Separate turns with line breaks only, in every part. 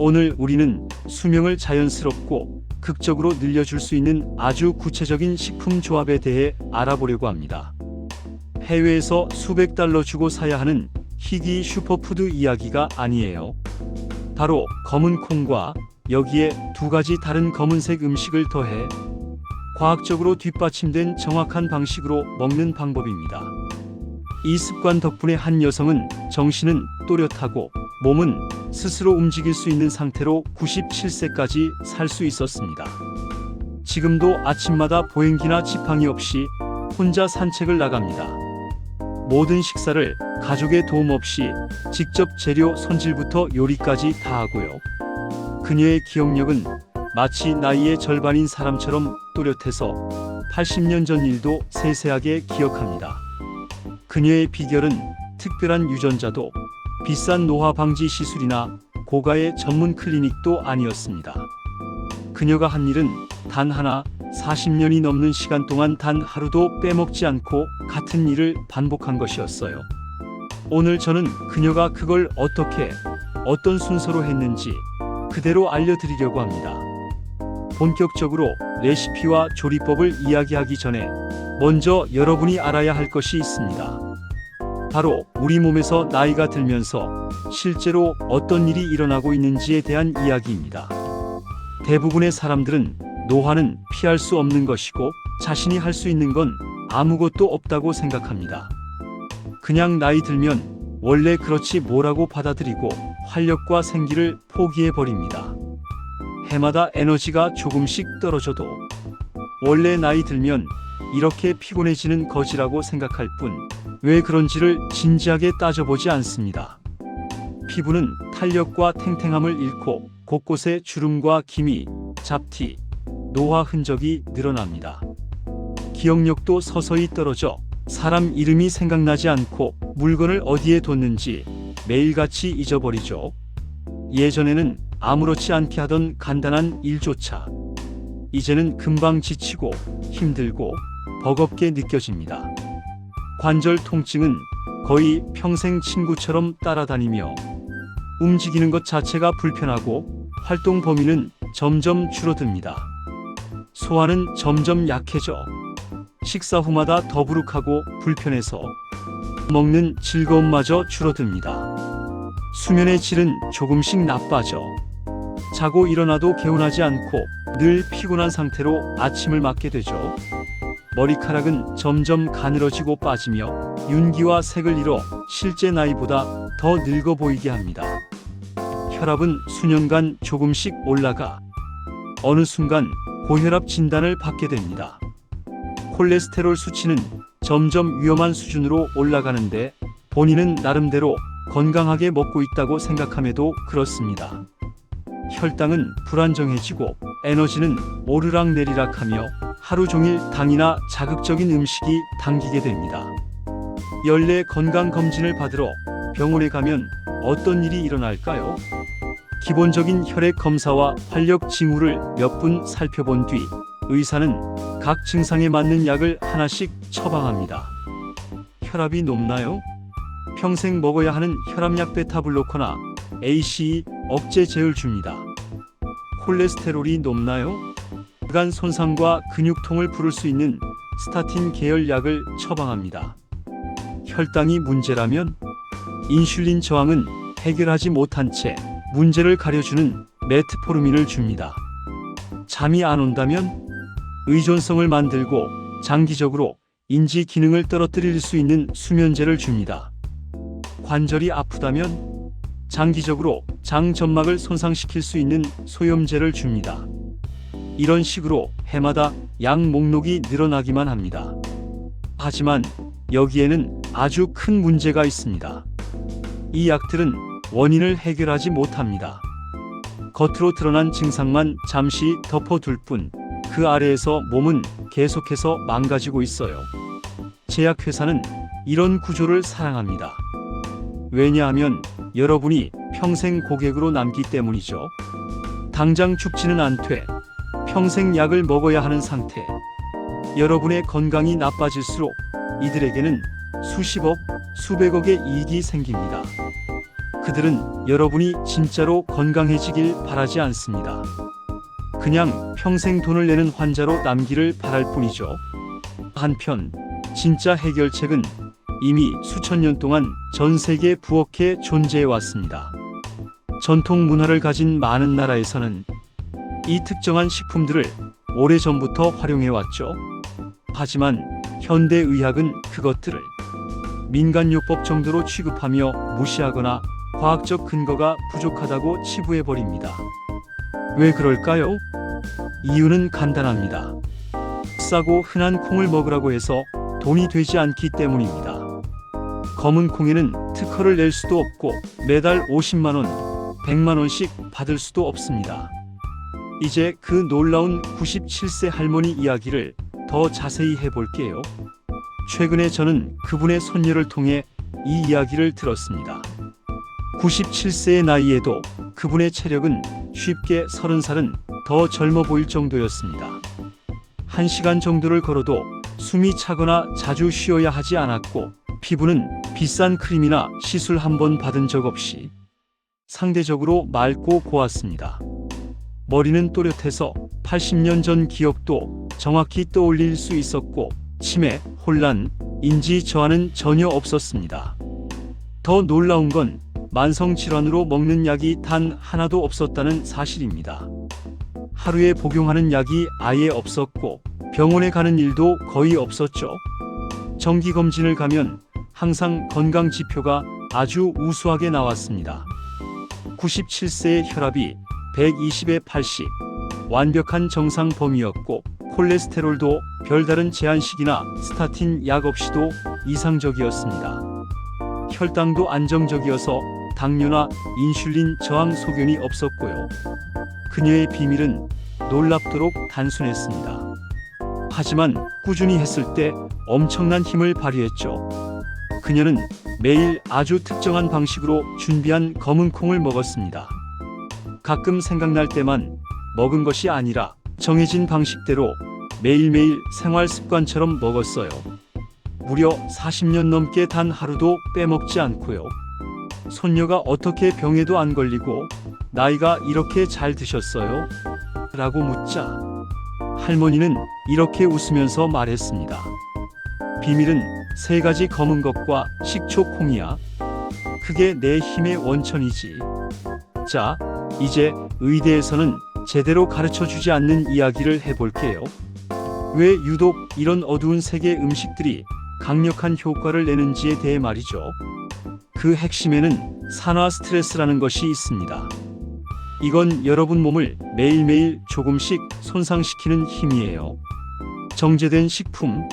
오늘 우리는 수명을 자연스럽고 극적으로 늘려줄 수 있는 아주 구체적인 식품 조합에 대해 알아보려고 합니다. 해외에서 수백 달러 주고 사야 하는 희귀 슈퍼푸드 이야기가 아니에요. 바로 검은 콩과 여기에 두 가지 다른 검은색 음식을 더해 과학적으로 뒷받침된 정확한 방식으로 먹는 방법입니다. 이 습관 덕분에 한 여성은 정신은 또렷하고 몸은 스스로 움직일 수 있는 상태로 97세까지 살 수 있었습니다. 지금도 아침마다 보행기나 지팡이 없이 혼자 산책을 나갑니다. 모든 식사를 가족의 도움 없이 직접 재료 손질부터 요리까지 다 하고요. 그녀의 기억력은 마치 나이의 절반인 사람처럼 또렷해서 80년 전 일도 세세하게 기억합니다. 그녀의 비결은 특별한 유전자도 비싼 노화 방지 시술이나 고가의 전문 클리닉도 아니었습니다. 그녀가 한 일은 단 하나, 40년이 넘는 시간 동안 단 하루도 빼먹지 않고 같은 일을 반복한 것이었어요. 오늘 저는 그녀가 그걸 어떻게, 어떤 순서로 했는지 그대로 알려드리려고 합니다. 본격적으로 레시피와 조리법을 이야기하기 전에 먼저 여러분이 알아야 할 것이 있습니다. 바로 우리 몸에서 나이가 들면서 실제로 어떤 일이 일어나고 있는지에 대한 이야기입니다. 대부분의 사람들은 노화는 피할 수 없는 것이고 자신이 할 수 있는 건 아무것도 없다고 생각합니다. 그냥 나이 들면 원래 그렇지 뭐라고 받아들이고 활력과 생기를 포기해버립니다. 해마다 에너지가 조금씩 떨어져도 원래 나이 들면 이렇게 피곤해지는 거지라고 생각할 뿐 왜 그런지를 진지하게 따져보지 않습니다. 피부는 탄력과 탱탱함을 잃고 곳곳에 주름과 기미, 잡티, 노화 흔적이 늘어납니다. 기억력도 서서히 떨어져 사람 이름이 생각나지 않고 물건을 어디에 뒀는지 매일같이 잊어버리죠. 예전에는 아무렇지 않게 하던 간단한 일조차 이제는 금방 지치고 힘들고 버겁게 느껴집니다. 관절 통증은 거의 평생 친구처럼 따라다니며 움직이는 것 자체가 불편하고 활동 범위는 점점 줄어듭니다. 소화는 점점 약해져 식사 후마다 더부룩하고 불편해서 먹는 즐거움마저 줄어듭니다. 수면의 질은 조금씩 나빠져 자고 일어나도 개운하지 않고 늘 피곤한 상태로 아침을 맞게 되죠. 머리카락은 점점 가늘어지고 빠지며 윤기와 색을 잃어 실제 나이보다 더 늙어 보이게 합니다. 혈압은 수년간 조금씩 올라가 어느 순간 고혈압 진단을 받게 됩니다. 콜레스테롤 수치는 점점 위험한 수준으로 올라가는데 본인은 나름대로 건강하게 먹고 있다고 생각함에도 그렇습니다. 혈당은 불안정해지고 에너지는 오르락내리락하며 하루 종일 당이나 자극적인 음식이 당기게 됩니다. 연례 건강검진을 받으러 병원에 가면 어떤 일이 일어날까요? 기본적인 혈액 검사와 활력 징후를 몇 분 살펴본 뒤 의사는 각 증상에 맞는 약을 하나씩 처방합니다. 혈압이 높나요? 평생 먹어야 하는 혈압약 베타블로커나 ACE 억제 제를 줍니다. 콜레스테롤이 높나요? 간 손상과 근육통을 부를 수 있는 스타틴 계열 약을 처방합니다. 혈당이 문제라면 인슐린 저항은 해결하지 못한 채 문제를 가려주는 메트포르민을 줍니다. 잠이 안 온다면 의존성을 만들고 장기적으로 인지 기능을 떨어뜨릴 수 있는 수면제를 줍니다. 관절이 아프다면 장기적으로 장 점막을 손상시킬 수 있는 소염제를 줍니다. 이런 식으로 해마다 약 목록이 늘어나기만 합니다. 하지만 여기에는 아주 큰 문제가 있습니다. 이 약들은 원인을 해결하지 못합니다. 겉으로 드러난 증상만 잠시 덮어둘 뿐 그 아래에서 몸은 계속해서 망가지고 있어요. 제약회사는 이런 구조를 사랑합니다. 왜냐하면 여러분이 평생 고객으로 남기 때문이죠. 당장 죽지는 않되 평생 약을 먹어야 하는 상태. 여러분의 건강이 나빠질수록 이들에게는 수십억, 수백억의 이익이 생깁니다. 그들은 여러분이 진짜로 건강해지길 바라지 않습니다. 그냥 평생 돈을 내는 환자로 남기를 바랄 뿐이죠. 한편 진짜 해결책은 이미 수천 년 동안 전 세계 부엌에 존재해 왔습니다. 전통 문화를 가진 많은 나라에서는 이 특정한 식품들을 오래전부터 활용해 왔죠. 하지만 현대 의학은 그것들을 민간요법 정도로 취급하며 무시하거나 과학적 근거가 부족하다고 치부해 버립니다. 왜 그럴까요? 이유는 간단합니다. 싸고 흔한 콩을 먹으라고 해서 돈이 되지 않기 때문입니다. 검은 콩에는 특허를 낼 수도 없고 매달 50만 원, 100만 원씩 받을 수도 없습니다. 이제 그 놀라운 97세 할머니 이야기를 더 자세히 해볼게요. 최근에 저는 그분의 손녀를 통해 이 이야기를 들었습니다. 97세의 나이에도 그분의 체력은 쉽게 30살은 더 젊어 보일 정도였습니다. 1시간 정도를 걸어도 숨이 차거나 자주 쉬어야 하지 않았고 피부는 비싼 크림이나 시술 한 번 받은 적 없이 상대적으로 맑고 고왔습니다. 머리는 또렷해서 80년 전 기억도 정확히 떠올릴 수 있었고 치매, 혼란, 인지 저하는 전혀 없었습니다. 더 놀라운 건 만성질환으로 먹는 약이 단 하나도 없었다는 사실입니다. 하루에 복용하는 약이 아예 없었고 병원에 가는 일도 거의 없었죠. 정기검진을 가면 항상 건강 지표가 아주 우수하게 나왔습니다. 97세의 혈압이 120에 80, 완벽한 정상 범위였고 콜레스테롤도 별다른 제한식이나 스타틴 약 없이도 이상적이었습니다. 혈당도 안정적이어서 당뇨나 인슐린 저항 소견이 없었고요. 그녀의 비밀은 놀랍도록 단순했습니다. 하지만 꾸준히 했을 때 엄청난 힘을 발휘했죠. 그녀는 매일 아주 특정한 방식으로 준비한 검은 콩을 먹었습니다. 가끔 생각날 때만 먹은 것이 아니라 정해진 방식대로 매일매일 생활 습관처럼 먹었어요. 무려 40년 넘게 단 하루도 빼먹지 않고요. 손녀가 어떻게 병에도 안 걸리고 나이가 이렇게 잘 드셨어요? 라고 묻자 할머니는 이렇게 웃으면서 말했습니다. 비밀은 3가지 검은 것과 식초 콩이야. 그게 내 힘의 원천이지. 자, 이제 의대에서는 제대로 가르쳐주지 않는 이야기를 해볼게요. 왜 유독 이런 어두운 세계 음식들이 강력한 효과를 내는지에 대해 말이죠. 그 핵심에는 산화 스트레스라는 것이 있습니다. 이건 여러분 몸을 매일매일 조금씩 손상시키는 힘이에요. 정제된 식품,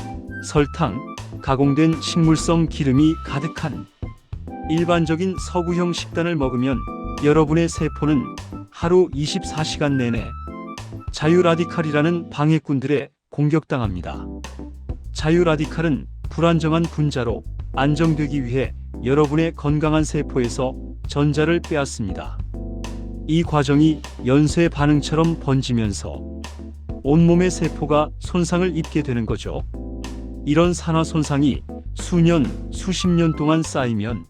설탕, 가공된 식물성 기름이 가득한 일반적인 서구형 식단을 먹으면 여러분의 세포는 하루 24시간 내내 자유라디칼이라는 방해꾼들에 공격당합니다. 자유라디칼은 불안정한 분자로 안정되기 위해 여러분의 건강한 세포에서 전자를 빼앗습니다. 이 과정이 연쇄 반응처럼 번지면서 온몸의 세포가 손상을 입게 되는 거죠. 이런 산화 손상이 수년, 수십 년 동안 쌓이면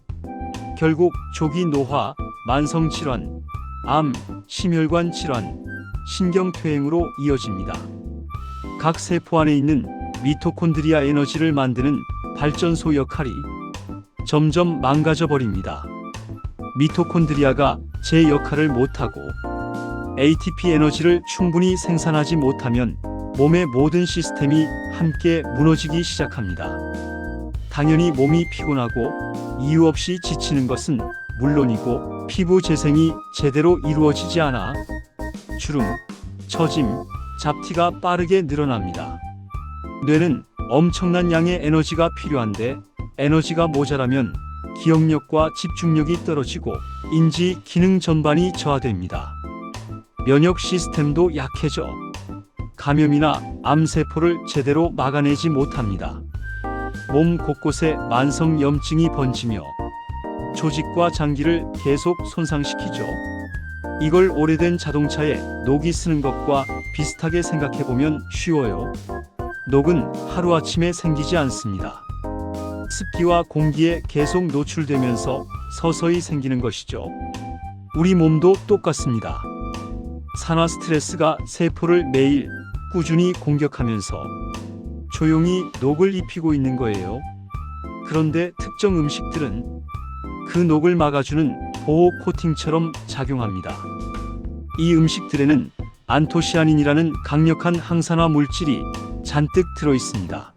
결국 조기 노화, 만성 질환, 암, 심혈관 질환, 신경퇴행으로 이어집니다. 각 세포 안에 있는 미토콘드리아 에너지를 만드는 발전소 역할이 점점 망가져 버립니다. 미토콘드리아가 제 역할을 못하고 ATP 에너지를 충분히 생산하지 못하면 몸의 모든 시스템이 함께 무너지기 시작합니다. 당연히 몸이 피곤하고 이유 없이 지치는 것은 물론이고 피부 재생이 제대로 이루어지지 않아 주름, 처짐, 잡티가 빠르게 늘어납니다. 뇌는 엄청난 양의 에너지가 필요한데 에너지가 모자라면 기억력과 집중력이 떨어지고 인지 기능 전반이 저하됩니다. 면역 시스템도 약해져 감염이나 암세포를 제대로 막아내지 못합니다. 몸 곳곳에 만성 염증이 번지며 조직과 장기를 계속 손상시키죠. 이걸 오래된 자동차에 녹이 쓰는 것과 비슷하게 생각해보면 쉬워요. 녹은 하루아침에 생기지 않습니다. 습기와 공기에 계속 노출되면서 서서히 생기는 것이죠. 우리 몸도 똑같습니다. 산화 스트레스가 세포를 매일 꾸준히 공격하면서 조용히 녹을 입히고 있는 거예요. 그런데 특정 음식들은 그 녹을 막아주는 보호 코팅처럼 작용합니다. 이 음식들에는 안토시아닌이라는 강력한 항산화 물질이 잔뜩 들어 있습니다.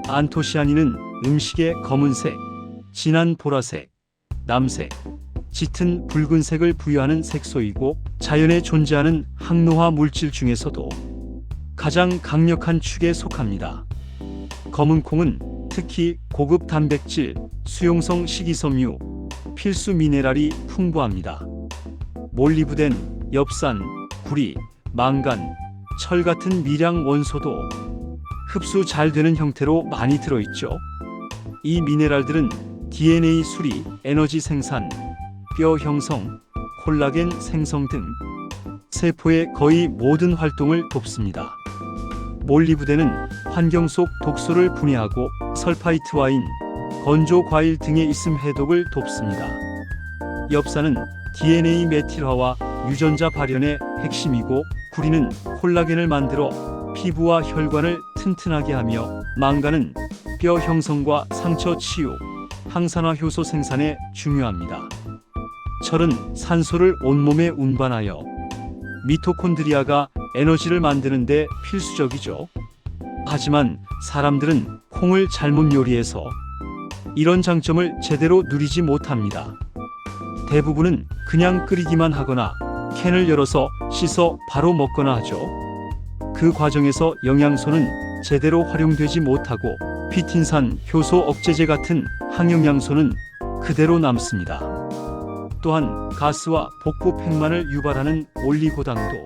안토시아닌은 음식의 검은색, 진한 보라색, 남색, 짙은 붉은색을 부여하는 색소이고 자연에 존재하는 항노화 물질 중에서도 가장 강력한 축에 속합니다. 검은 콩은 특히 고급 단백질, 수용성 식이섬유, 필수 미네랄이 풍부합니다. 몰리브덴, 엽산, 구리, 망간, 철 같은 미량 원소도 흡수 잘 되는 형태로 많이 들어있죠. 이 미네랄들은 DNA 수리, 에너지 생산, 뼈 형성, 콜라겐 생성 등 세포의 거의 모든 활동을 돕습니다. 몰리브덴은 환경 속 독소를 분해하고 설파이트 와인, 건조 과일 등에 있음 해독을 돕습니다. 엽산은 DNA 메틸화와 유전자 발현의 핵심이고 구리는 콜라겐을 만들어 피부와 혈관을 튼튼하게 하며 망간은 뼈 형성과 상처 치유, 항산화 효소 생산에 중요합니다. 철은 산소를 온몸에 운반하여 미토콘드리아가 에너지를 만드는 데 필수적이죠. 하지만 사람들은 콩을 잘못 요리해서 이런 장점을 제대로 누리지 못합니다. 대부분은 그냥 끓이기만 하거나 캔을 열어서 씻어 바로 먹거나 하죠. 그 과정에서 영양소는 제대로 활용되지 못하고 피틴산, 효소 억제제 같은 항영양소는 그대로 남습니다. 또한 가스와 복부 팽만을 유발하는 올리고당도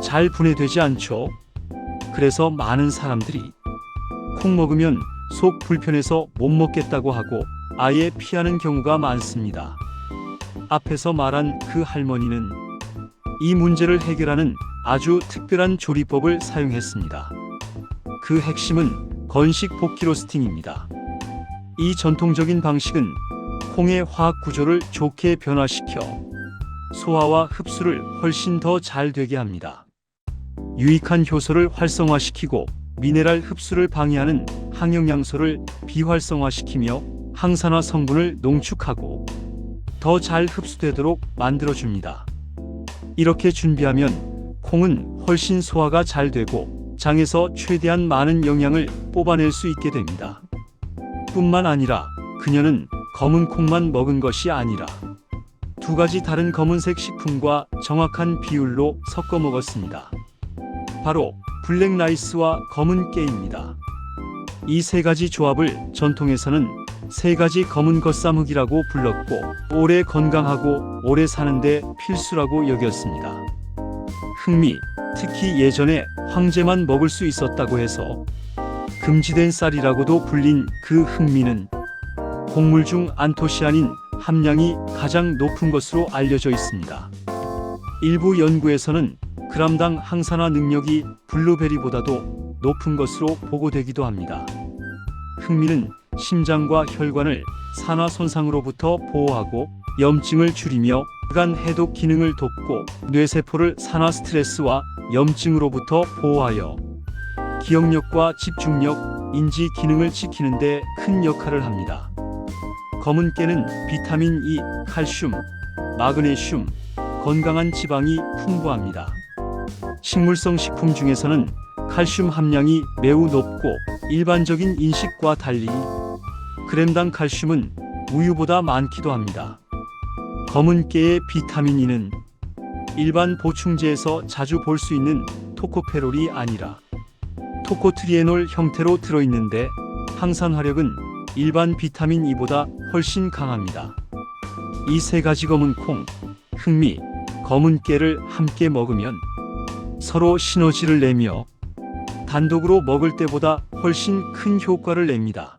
잘 분해되지 않죠. 그래서 많은 사람들이 콩 먹으면 속 불편해서 못 먹겠다고 하고 아예 피하는 경우가 많습니다. 앞에서 말한 그 할머니는 이 문제를 해결하는 아주 특별한 조리법을 사용했습니다. 그 핵심은 건식 볶기 로스팅입니다. 이 전통적인 방식은 콩의 화학 구조를 좋게 변화시켜 소화와 흡수를 훨씬 더 잘 되게 합니다. 유익한 효소를 활성화시키고 미네랄 흡수를 방해하는 항영양소를 비활성화시키며 항산화 성분을 농축하고 더 잘 흡수되도록 만들어줍니다. 이렇게 준비하면 콩은 훨씬 소화가 잘 되고 장에서 최대한 많은 영양을 뽑아낼 수 있게 됩니다. 뿐만 아니라 그녀는 검은 콩만 먹은 것이 아니라 두 가지 다른 검은색 식품과 정확한 비율로 섞어 먹었습니다. 바로 블랙라이스와 검은 깨입니다. 이 세 가지 조합을 전통에서는 세 가지 검은 겉사무기라고 불렀고 오래 건강하고 오래 사는데 필수라고 여겼습니다. 흑미, 특히 예전에 황제만 먹을 수 있었다고 해서 금지된 쌀이라고도 불린 그 흑미는 곡물 중 안토시아닌 함량이 가장 높은 것으로 알려져 있습니다. 일부 연구에서는 그람당 항산화 능력이 블루베리보다도 높은 것으로 보고되기도 합니다. 흑미는 심장과 혈관을 산화 손상으로부터 보호하고 염증을 줄이며 간 해독 기능을 돕고 뇌세포를 산화 스트레스와 염증으로부터 보호하여 기억력과 집중력, 인지 기능을 지키는 데 큰 역할을 합니다. 검은 깨는 비타민 E, 칼슘, 마그네슘, 건강한 지방이 풍부합니다. 식물성 식품 중에서는 칼슘 함량이 매우 높고 일반적인 인식과 달리 그램당 칼슘은 우유보다 많기도 합니다. 검은 깨의 비타민 E는 일반 보충제에서 자주 볼 수 있는 토코페롤이 아니라 토코트리에놀 형태로 들어있는데 항산화력은 일반 비타민 E보다 훨씬 강합니다. 이 세 가지 검은 콩, 흑미, 검은 깨를 함께 먹으면 서로 시너지를 내며 단독으로 먹을 때보다 훨씬 큰 효과를 냅니다.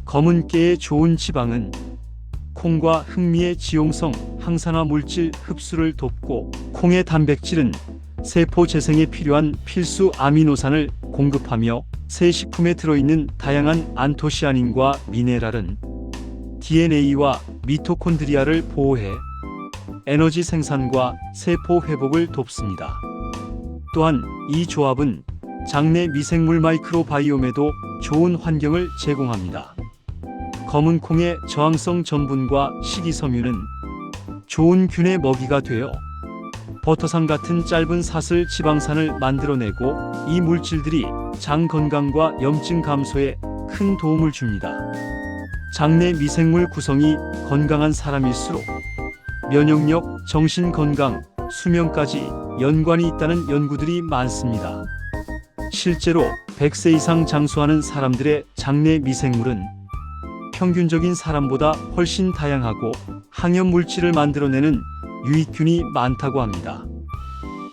검은 깨의 좋은 지방은 콩과 흑미의 지용성 항산화 물질 흡수를 돕고 콩의 단백질은 세포 재생에 필요한 필수 아미노산을 공급하며 새 식품에 들어있는 다양한 안토시아닌과 미네랄은 DNA와 미토콘드리아를 보호해 에너지 생산과 세포 회복을 돕습니다. 또한 이 조합은 장내 미생물 마이크로바이옴에도 좋은 환경을 제공합니다. 검은 콩의 저항성 전분과 식이섬유는 좋은 균의 먹이가 되어 버터산 같은 짧은 사슬 지방산을 만들어내고 이 물질들이 장 건강과 염증 감소에 큰 도움을 줍니다. 장내 미생물 구성이 건강한 사람일수록 면역력, 정신 건강, 수명까지 연관이 있다는 연구들이 많습니다. 실제로 100세 이상 장수하는 사람들의 장내 미생물은 평균적인 사람보다 훨씬 다양하고 항염 물질을 만들어내는 유익균이 많다고 합니다.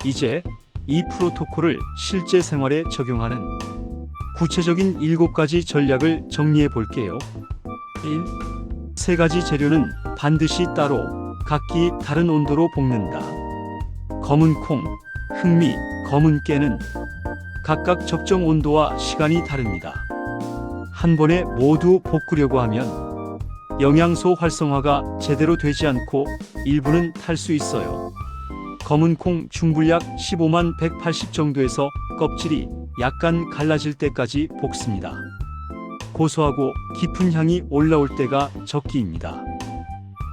이제 이 프로토콜을 실제 생활에 적용하는 구체적인 7가지 전략을 정리해 볼게요. 1. 3가지 재료는 반드시 따로 각기 다른 온도로 볶는다. 검은 콩, 흑미, 검은 깨는 각각 적정 온도와 시간이 다릅니다. 한 번에 모두 볶으려고 하면 영양소 활성화가 제대로 되지 않고 일부는 탈 수 있어요. 검은 콩 중불약 15만 180 정도에서 껍질이 약간 갈라질 때까지 볶습니다. 고소하고 깊은 향이 올라올 때가 적기입니다.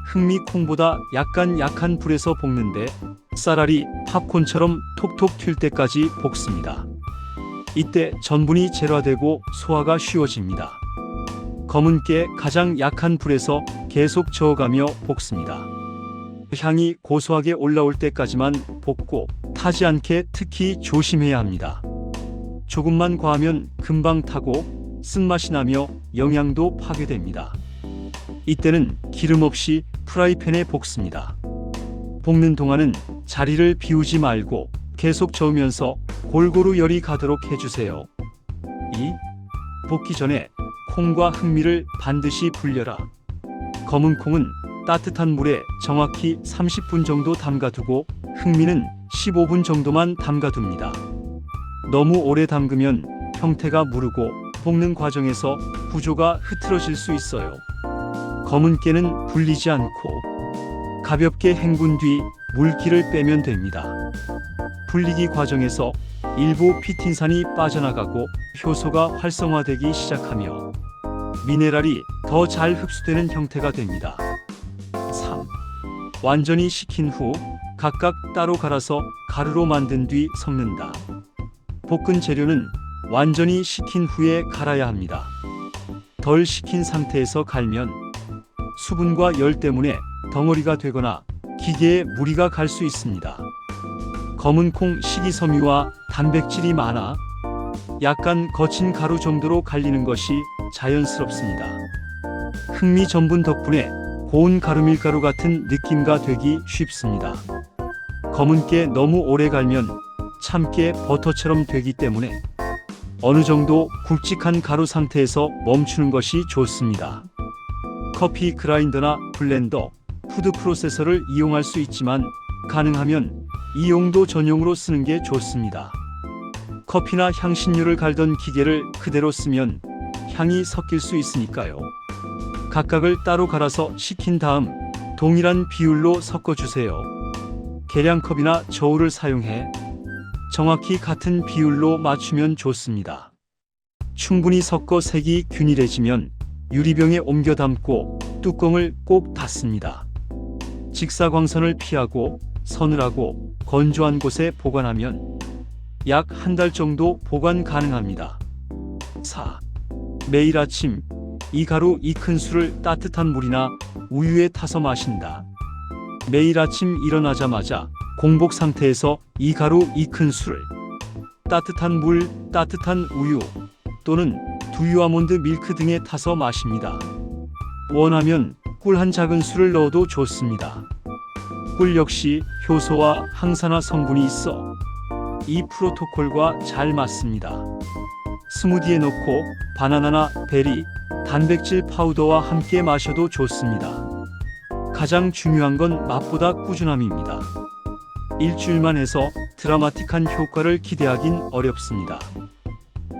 흑미 콩보다 약간 약한 불에서 볶는데 쌀알이 팝콘처럼 톡톡 튈 때까지 볶습니다. 이때 전분이 제로되고 소화가 쉬워집니다. 검은 깨 가장 약한 불에서 계속 저어가며 볶습니다. 향이 고소하게 올라올 때까지만 볶고 타지 않게 특히 조심해야 합니다. 조금만 과하면 금방 타고 쓴맛이 나며 영양도 파괴됩니다. 이때는 기름 없이 프라이팬에 볶습니다. 볶는 동안은 자리를 비우지 말고 계속 저으면서 골고루 열이 가도록 해주세요. 2. 볶기 전에 콩과 흑미를 반드시 불려라. 검은 콩은 따뜻한 물에 정확히 30분 정도 담가두고 흑미는 15분 정도만 담가둡니다. 너무 오래 담그면 형태가 무르고 볶는 과정에서 구조가 흐트러질 수 있어요. 검은 깨는 불리지 않고 가볍게 헹군 뒤 물기를 빼면 됩니다. 불리기 과정에서 일부 피틴산이 빠져나가고 효소가 활성화되기 시작하며 미네랄이 더 잘 흡수되는 형태가 됩니다. 3. 완전히 식힌 후 각각 따로 갈아서 가루로 만든 뒤 섞는다. 볶은 재료는 완전히 식힌 후에 갈아야 합니다. 덜 식힌 상태에서 갈면 수분과 열 때문에 덩어리가 되거나 기계에 무리가 갈 수 있습니다. 검은 콩 식이섬유와 단백질이 많아 약간 거친 가루 정도로 갈리는 것이 자연스럽습니다. 흑미 전분 덕분에 고운 가루밀가루 같은 느낌가 되기 쉽습니다. 검은 깨 너무 오래 갈면 참깨 버터처럼 되기 때문에 어느 정도 굵직한 가루 상태에서 멈추는 것이 좋습니다. 커피 그라인더나 블렌더, 푸드 프로세서를 이용할 수 있지만 가능하면 이 용도 전용으로 쓰는 게 좋습니다. 커피나 향신료를 갈던 기계를 그대로 쓰면 향이 섞일 수 있으니까요. 각각을 따로 갈아서 식힌 다음 동일한 비율로 섞어주세요. 계량컵이나 저울을 사용해 정확히 같은 비율로 맞추면 좋습니다. 충분히 섞어 색이 균일해지면 유리병에 옮겨 담고 뚜껑을 꼭 닫습니다. 직사광선을 피하고 서늘하고 건조한 곳에 보관하면 약 한 달 정도 보관 가능합니다. 4. 매일 아침 이 가루 2큰술을 따뜻한 물이나 우유에 타서 마신다. 매일 아침 일어나자마자 공복 상태에서 이 가루 2큰술을 따뜻한 물, 따뜻한 우유 또는 두유 아몬드 밀크 등에 타서 마십니다. 원하면 꿀 한 작은술을 넣어도 좋습니다. 꿀 역시 효소와 항산화 성분이 있어 이 프로토콜과 잘 맞습니다. 스무디에 넣고 바나나나 베리, 단백질 파우더와 함께 마셔도 좋습니다. 가장 중요한 건 맛보다 꾸준함입니다. 일주일만 해서 드라마틱한 효과를 기대하긴 어렵습니다.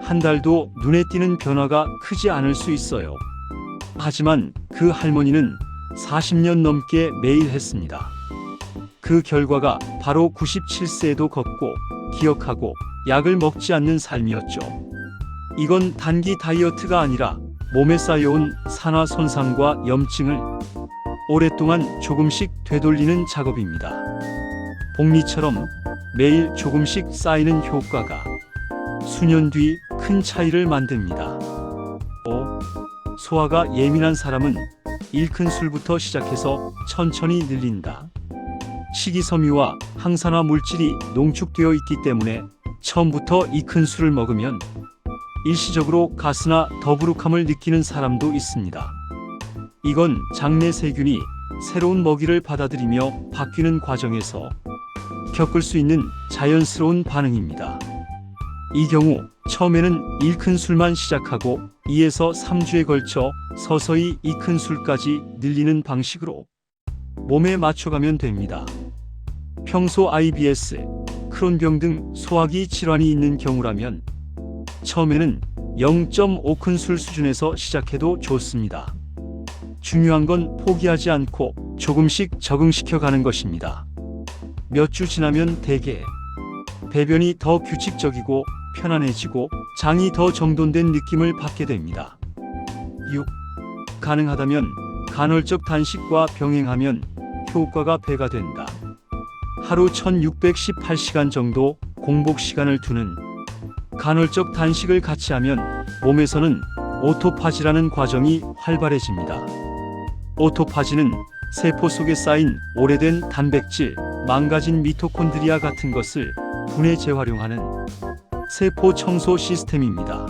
한 달도 눈에 띄는 변화가 크지 않을 수 있어요. 하지만 그 할머니는 40년 넘게 매일 했습니다. 그 결과가 바로 97세에도 걷고 기억하고 약을 먹지 않는 삶이었죠. 이건 단기 다이어트가 아니라 몸에 쌓여온 산화 손상과 염증을 오랫동안 조금씩 되돌리는 작업입니다. 복리처럼 매일 조금씩 쌓이는 효과가 수년 뒤 큰 차이를 만듭니다. 소화가 예민한 사람은 일큰 술부터 시작해서 천천히 늘린다. 식이섬유와 항산화 물질이 농축되어 있기 때문에 처음부터 이 큰 술을 먹으면 일시적으로 가스나 더부룩함을 느끼는 사람도 있습니다. 이건 장내 세균이 새로운 먹이를 받아들이며 바뀌는 과정에서 겪을 수 있는 자연스러운 반응입니다. 이 경우 처음에는 1큰 술만 시작하고 2에서 3주에 걸쳐 서서히 2큰 술까지 늘리는 방식으로 몸에 맞춰가면 됩니다. 평소 IBS, 크론병 등 소화기 질환이 있는 경우라면 처음에는 0.5큰 술 수준에서 시작해도 좋습니다. 중요한 건 포기하지 않고 조금씩 적응시켜 가는 것입니다. 몇 주 지나면 대개 배변이 더 규칙적이고 편안해지고 장이 더 정돈된 느낌을 받게 됩니다. 6. 가능하다면 간헐적 단식과 병행하면 효과가 배가 된다. 하루 1618시간 정도 공복 시간을 두는 간헐적 단식을 같이 하면 몸에서는 오토파지라는 과정이 활발해집니다. 오토파지는 세포 속에 쌓인 오래된 단백질, 망가진 미토콘드리아 같은 것을 분해 재활용하는 세포 청소 시스템입니다.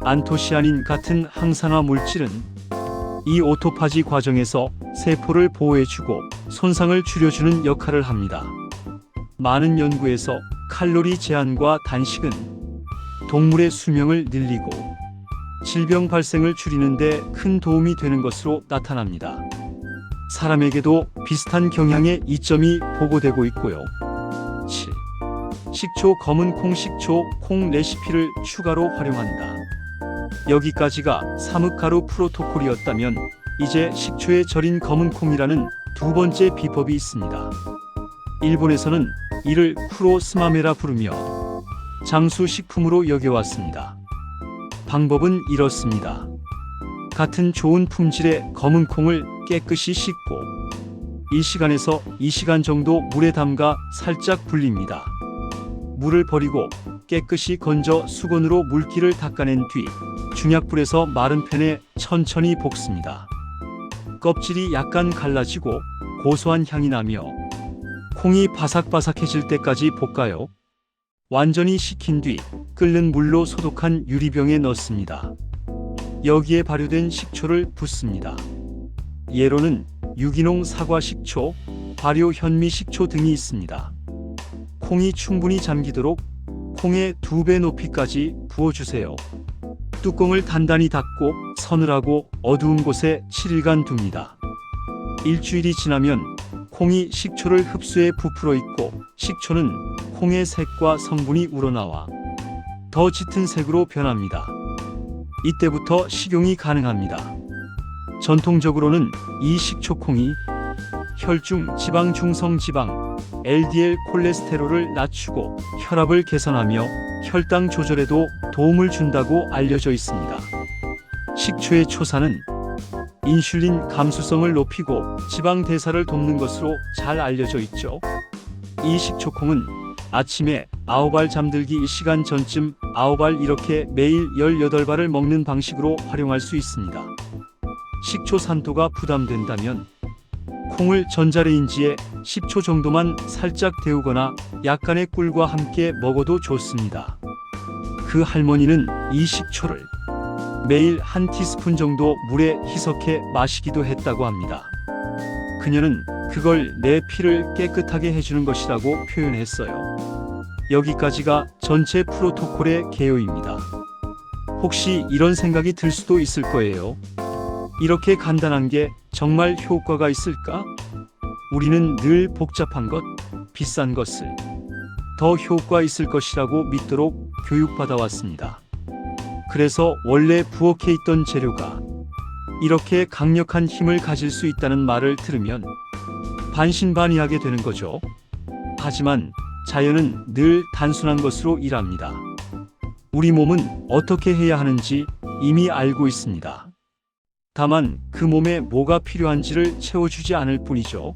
안토시아닌 같은 항산화 물질은 이 오토파지 과정에서 세포를 보호해주고 손상을 줄여주는 역할을 합니다. 많은 연구에서 칼로리 제한과 단식은 동물의 수명을 늘리고 질병 발생을 줄이는 데 큰 도움이 되는 것으로 나타납니다. 사람에게도 비슷한 경향의 이점이 보고되고 있고요. 7. 식초 검은 콩 식초 콩 레시피를 추가로 활용한다. 여기까지가 사뭇가루 프로토콜이었다면 이제 식초에 절인 검은 콩이라는 두 번째 비법이 있습니다. 일본에서는 이를 쿠로 스마메라 부르며 장수 식품으로 여겨왔습니다. 방법은 이렇습니다. 같은 좋은 품질의 검은 콩을 깨끗이 씻고 1시간에서 2시간 정도 물에 담가 살짝 불립니다. 물을 버리고 깨끗이 건져 수건으로 물기를 닦아낸 뒤 중약불에서 마른 팬에 천천히 볶습니다. 껍질이 약간 갈라지고 고소한 향이 나며 콩이 바삭바삭해질 때까지 볶아요. 완전히 식힌 뒤 끓는 물로 소독한 유리병에 넣습니다. 여기에 발효된 식초를 붓습니다. 예로는 유기농 사과 식초, 발효 현미 식초 등이 있습니다. 콩이 충분히 잠기도록 콩의 2배 높이까지 부어주세요. 뚜껑을 단단히 닫고 서늘하고 어두운 곳에 7일간 둡니다. 일주일이 지나면 콩이 식초를 흡수해 부풀어 있고 식초는 콩의 색과 성분이 우러나와 더 짙은 색으로 변합니다. 이때부터 식용이 가능합니다. 전통적으로는 이 식초콩이 혈중 지방 중성 지방 LDL 콜레스테롤을 낮추고 혈압을 개선하며 혈당 조절에도 도움을 준다고 알려져 있습니다. 식초의 초산은 인슐린 감수성을 높이고 지방 대사를 돕는 것으로 잘 알려져 있죠. 이 식초콩은 아침에 9알 잠들기 1시간 전쯤 9알 이렇게 매일 18발을 먹는 방식으로 활용할 수 있습니다. 식초 산도가 부담된다면 콩을 전자레인지에 10초 정도만 살짝 데우거나 약간의 꿀과 함께 먹어도 좋습니다. 그 할머니는 이 식초를 매일 한 티스푼 정도 물에 희석해 마시기도 했다고 합니다. 그녀는 그걸 내 피를 깨끗하게 해주는 것이라고 표현했어요. 여기까지가 전체 프로토콜의 개요입니다. 혹시 이런 생각이 들 수도 있을 거예요. 이렇게 간단한 게 정말 효과가 있을까? 우리는 늘 복잡한 것, 비싼 것을 더 효과 있을 것이라고 믿도록 교육받아 왔습니다. 그래서 원래 부엌에 있던 재료가 이렇게 강력한 힘을 가질 수 있다는 말을 들으면 반신반의하게 되는 거죠. 하지만 자연은 늘 단순한 것으로 일합니다. 우리 몸은 어떻게 해야 하는지 이미 알고 있습니다. 다만 그 몸에 뭐가 필요한지를 채워주지 않을 뿐이죠.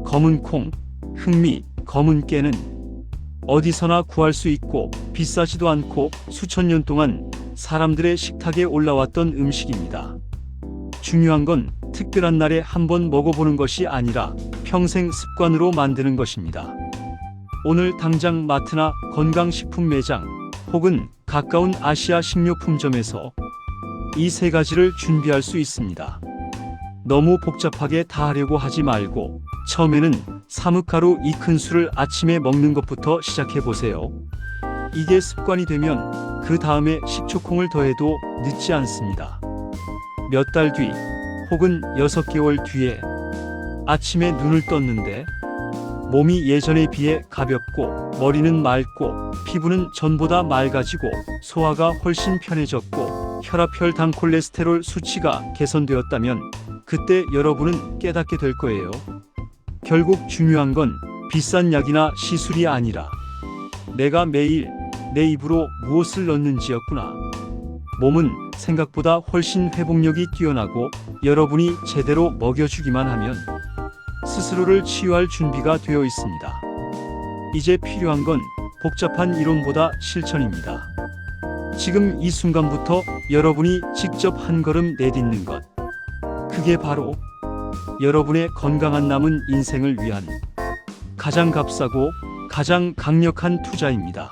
검은 콩, 흑미, 검은 깨는 어디서나 구할 수 있고 비싸지도 않고 수천 년 동안 사람들의 식탁에 올라왔던 음식입니다. 중요한 건 특별한 날에 한번 먹어보는 것이 아니라 평생 습관으로 만드는 것입니다. 오늘 당장 마트나 건강식품 매장 혹은 가까운 아시아 식료품점에서 이 세 가지를 준비할 수 있습니다. 너무 복잡하게 다 하려고 하지 말고 처음에는 사뭇가루 2큰술을 아침에 먹는 것부터 시작해 보세요. 이게 습관이 되면 그 다음에 식초콩을 더해도 늦지 않습니다. 몇 달 뒤 혹은 6개월 뒤에 아침에 눈을 떴는데 몸이 예전에 비해 가볍고 머리는 맑고 피부는 전보다 맑아지고 소화가 훨씬 편해졌고 혈압, 혈당, 콜레스테롤 수치가 개선되었다면 그때 여러분은 깨닫게 될 거예요. 결국 중요한 건 비싼 약이나 시술이 아니라 내가 매일 내 입으로 무엇을 넣는지였구나. 몸은 생각보다 훨씬 회복력이 뛰어나고 여러분이 제대로 먹여주기만 하면 스스로를 치유할 준비가 되어 있습니다. 이제 필요한 건 복잡한 이론보다 실천입니다. 지금 이 순간부터 여러분이 직접 한 걸음 내딛는 것. 그게 바로 여러분의 건강한 남은 인생을 위한 가장 값싸고 가장 강력한 투자입니다.